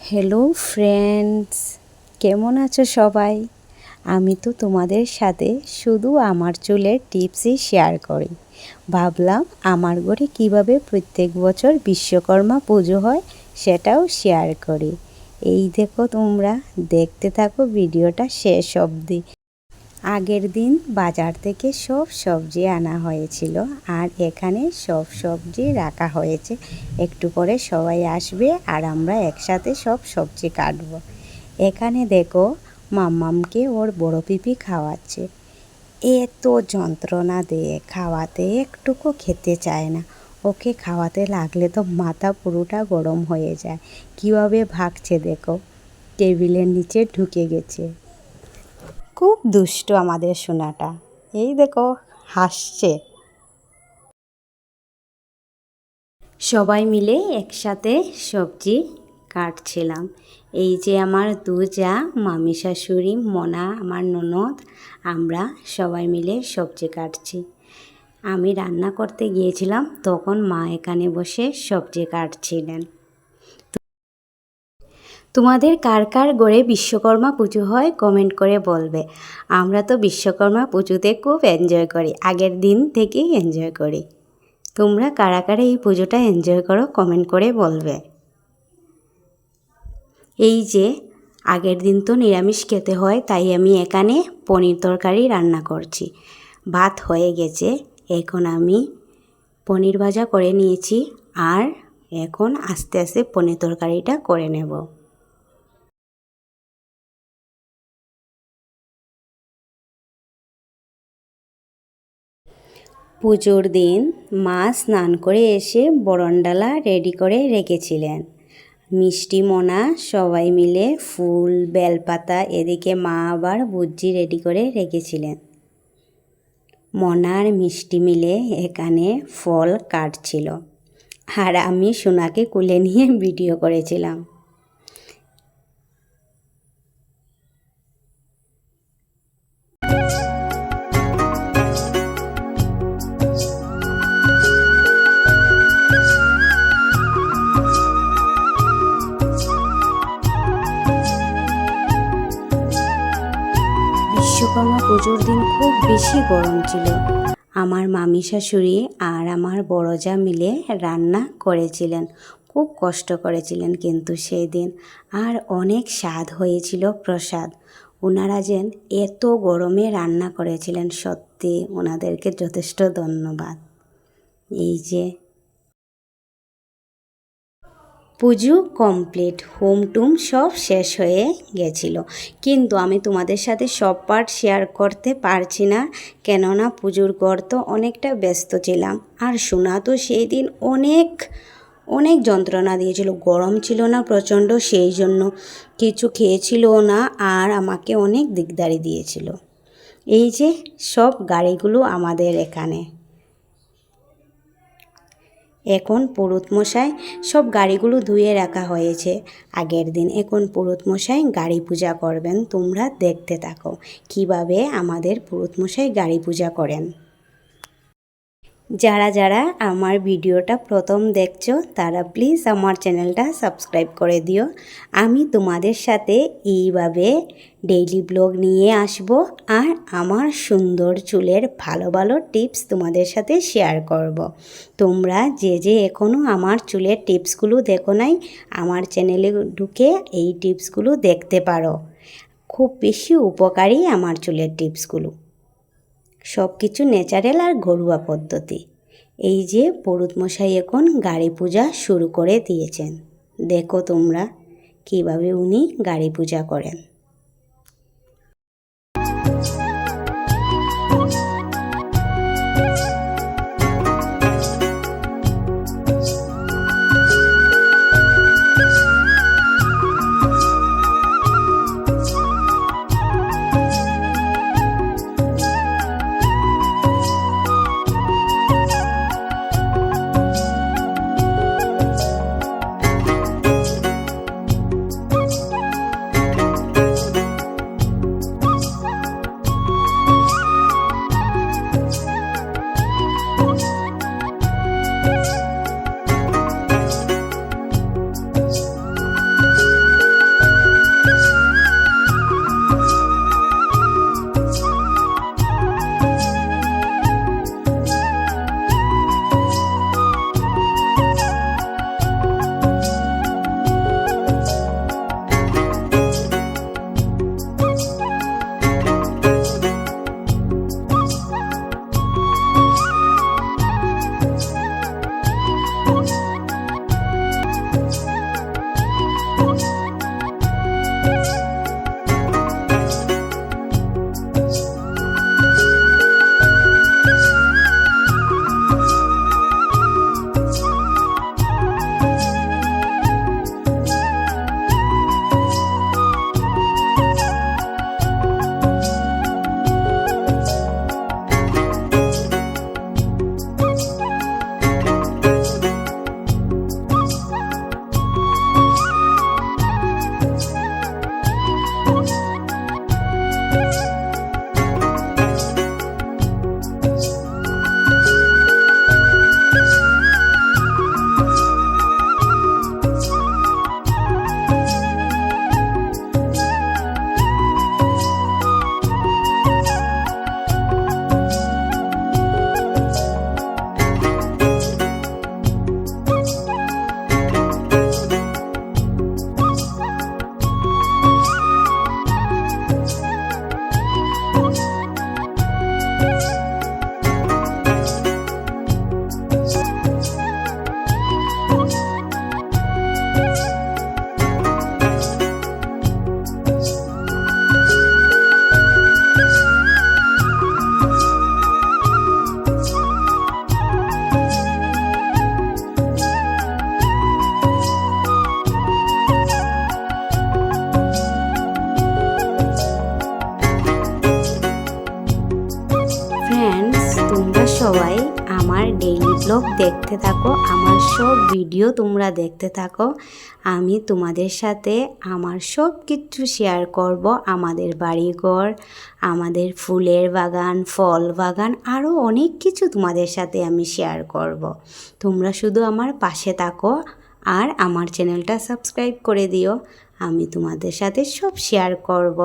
Hello friends, কেমন আছো সবাই? আমি তো তোমাদের সাথে শুধু আমার চুলের টিপসই শেয়ার করি। ভাবলাম আমার ঘরে কিভাবে প্রত্যেক বছর বিশ্বকর্মা পুজো হয় সেটাও শেয়ার করি। এই দেখো, তোমরা দেখতে থাকো ভিডিওটা শেষ অবধি। আগের দিন বাজার থেকে সব সবজি আনা হয়েছিল, আর এখানে সব সবজি রাখা হয়েছে। একটু পরে সবাই আসবে আর আমরা একসাথে সব সবজি কাটবো। এখানে দেখো, মাম্মামকে ওর বড় পিপি খাওয়াচ্ছে। এত যন্ত্রণা দিয়ে খাওয়াতে একটুকু খেতে চায় না। ওকে খাওয়াতে লাগলে তো মাথা পুরোটা গরম হয়ে যায়। কীভাবে ভাগছে দেখো, টেবিলের নিচে ঢুকে গেছে। খুব দুষ্ট আমাদের সোনাটা। এই দেখো, হাসছে। সবাই মিলে একসাথে সবজি কাটছিলাম। এই যে আমার দু যা, মামি শাশুড়ি, মনা, আমার ননদ, আমরা সবাই মিলে সবজি কাটছি। আমি রান্না করতে গিয়েছিলাম, তখন মা এখানে বসে সবজি কাটছিলেন। তোমাদের কার কার ঘরে বিশ্বকর্মা পুজো হয় কমেন্ট করে বলবে। আমরা তো বিশ্বকর্মা পুজোতে খুব এনজয় করি, আগের দিন থেকেই এনজয় করি। তোমরা কারা কারা এই পুজোটা এনজয় করো কমেন্ট করে বলবে। এই যে আগের দিন তো নিরামিষ খেতে হয়, তাই আমি এখানে পনির তরকারি রান্না করছি। ভাত হয়ে গেছে, এখন আমি পনির ভাজা করে নিয়েছি, আর এখন আস্তে আস্তে পনির তরকারিটা করে নেব। পুজোর দিন মা স্নান করে এসে বরণডালা রেডি করে রেখেছিলেন। মিষ্টি মনা সবাই মিলে ফুল, বেলপাতা, এদিকে মা আবার বুজ্জি রেডি করে রেখেছিলেন। মনার মিষ্টি মিলে এখানে ফল কাটছিল, আর আমি সোনাকে কোলে নিয়ে ভিডিও করেছিলাম। বিশ্বকর্মা পুজোর দিন খুব বেশি গরম ছিল। আমার মামি শাশুড়ি আর আমার বড় যা মিলে রান্না করেছিলেন। খুব কষ্ট করেছিলেন কিন্তু সেই দিন, আর অনেক স্বাদ হয়েছিল প্রসাদ। ওনারা যেন এত গরমে রান্না করেছিলেন, সত্যি ওনাদেরকে যথেষ্ট ধন্যবাদ। এই যে পুজো কমপ্লিট, হোম টুম সব শেষ হয়ে গেছিল, কিন্তু আমি তোমাদের সাথে সব পার্ট শেয়ার করতে পারছি না, কেননা পুজোর ঘর তো অনেকটা ব্যস্ত ছিলাম। আর সোনা তো সেই দিন অনেক অনেক যন্ত্রণা দিয়েছিল, গরম ছিল না প্রচণ্ড, সেই জন্য কিছু খেয়েছিল না, আর আমাকে অনেক দিকদারি দিয়েছিল। এই যে সব গাড়িগুলো আমাদের এখানে, এখন পুরোহিতমশাই সব গাড়িগুলো ধুয়ে রাখা হয়েছে আগের দিন। এখন পুরোহিতমশাই গাড়ি পূজা করবেন। তোমরা দেখতে থাকো কিভাবে আমাদের পুরোহিতমশাই গাড়ি পূজা করেন। যারা যারা আমার ভিডিওটা প্রথম দেখছো তারা প্লিজ আমার চ্যানেলটা সাবস্ক্রাইব করে দিও। আমি তোমাদের সাথে এইভাবে ডেইলি ব্লগ নিয়ে আসব, আর আমার সুন্দর চুলের ভালো ভালো টিপস তোমাদের সাথে শেয়ার করব। তোমরা যে যে এখনও আমার চুলের টিপসগুলো দেখো নাই, আমার চ্যানেলে ঢুকে এই টিপসগুলো দেখতে পারো। খুব বেশি উপকারী আমার চুলের টিপসগুলো, সব কিছু ন্যাচারাল আর ঘরোয়া পদ্ধতি। এই যে পুরোহিতমশাই এখন গাড়ি পূজা শুরু করে দিয়েছেন। দেখো তোমরা কিভাবে উনি গাড়ি পূজা করেন। ব্লগ দেখতে থাকো, আমার সব ভিডিও তোমরা দেখতে থাকো। আমি তোমাদের সাথে আমার সব কিছু শেয়ার করব, আমাদের বাড়িঘর, আমাদের ফুলের বাগান, ফল বাগান, আরও অনেক কিছু তোমাদের সাথে আমি শেয়ার করব। তোমরা শুধু আমার পাশে থাকো আর আমার চ্যানেলটা সাবস্ক্রাইব করে দিও। আমি তোমাদের সাথে সব শেয়ার করব,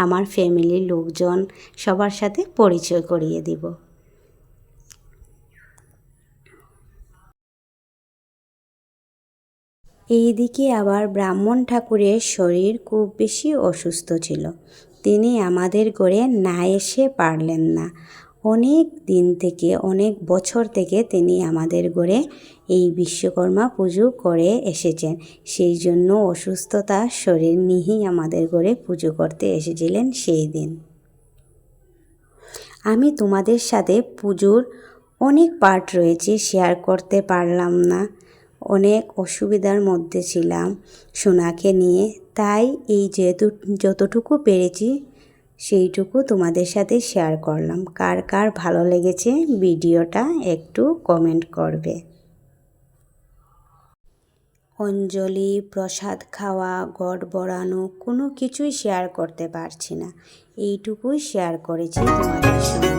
আমার ফ্যামিলির লোকজন সবার সাথে পরিচয় করিয়ে দিব। এইদিকে আবার ব্রাহ্মণ ঠাকুরের শরীর খুব বেশি অসুস্থ ছিল। তিনি আমাদের ঘরে না এসে পারলেন না। অনেক দিন থেকে, অনেক বছর থেকে তিনি আমাদের ঘরে এই বিশ্বকর্মা পুজো করে এসেছেন। সেই জন্য অসুস্থতা শরীর নিয়েই আমাদের ঘরে পুজো করতে এসেছিলেন সেই দিন। আমি তোমাদের সাথে পুজোর অনেক পার্ট রয়েছে, শেয়ার করতে পারলাম না। অনেক অসুবিধার মধ্যে ছিলাম সোনাকে নিয়ে, তাই এই যতটুকু পেরেছি সেইটুকু তোমাদের সাথে শেয়ার করলাম। কার কার ভালো লেগেছে ভিডিওটা একটু কমেন্ট করবে। অঞ্জলি, প্রসাদ খাওয়া, ঘট বড়ানো কোনো কিছুই শেয়ার করতে পারছি না, এইটুকুই শেয়ার করেছি তোমাদের সঙ্গে।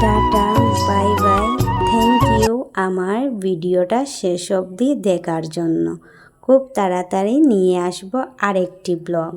Tata, bye bye, thank you আমার ভিডিওটা শেষ অবধি দেখার জন্য। খুব তাড়াতাড়ি নিয়ে আসবো আরেকটি ব্লগ।